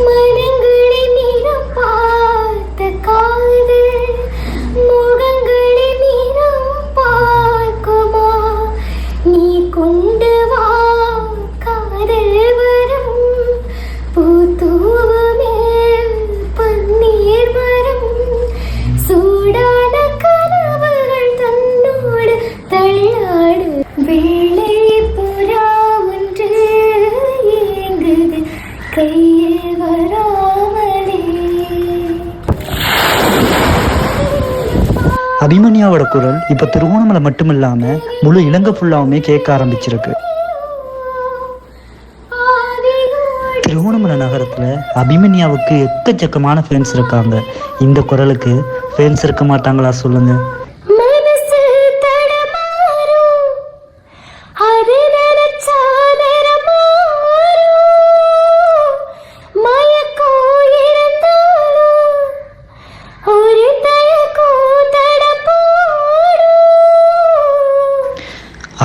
மனங்களை நிறம் பார்த்த காதல் முகங்களை நிறம் பார்க்குமா நீ கொண்டு வா காதல் வரும் பூத்தூவுமே பன்னீர் வரும் சூடான கனவுகள் தன்னோடு தள்ளாடு வேளை புறா ஒன்று ஏங்குது கையில் வராமலே. அபிமன்யாவோட குரல் இப்ப திருகோணமலை மட்டும் இல்லாம முழு இலங்கை ஃபுல்லாவுமே கேட்க ஆரம்பிச்சிருக்கு. திருகோணமலை நகரத்துல அபிமன்யாவுக்கு எக்கச்சக்கமான ஃபேன்ஸ் இருக்காங்க. இந்த குரலுக்கு ஃபேன்ஸ் இருக்க மாட்டாங்களா சொல்லுங்க?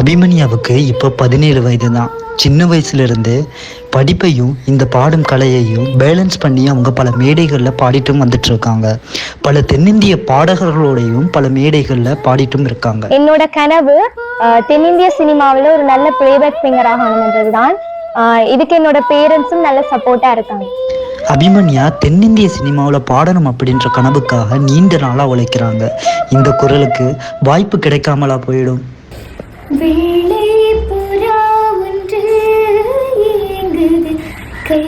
அபிமன்யாவுக்கு இப்போ 17 வயது தான். சின்ன வயசுல இருந்து படிப்பையும் இந்த பாடும் கலையையும் பேலன்ஸ் பண்ணி அவங்க பல மேடைகளில் பாடிட்டும் வந்துட்டு இருக்காங்க. பல தென்னிந்திய பாடகர்களோடையும் பல மேடைகளில் பாடிட்டும் இருக்காங்க. என்னோட கனவு தென்னிந்திய சினிமாவில் ஒரு நல்ல பிளேபேக் சிங்கராக ஆனது தான். இதுக்கு என்னோட பேரண்ட்ஸும் நல்ல சப்போர்ட்டா இருக்காங்க. அபிமன்யா தென்னிந்திய சினிமாவில் பாடணும் அப்படின்ற கனவுக்காக நீண்ட நாளாக உழைக்கிறாங்க. இந்த குரலுக்கு வாய்ப்பு கிடைக்காமலா போயிடும்? வேளை புறா ஒன்று ஏங்குது கை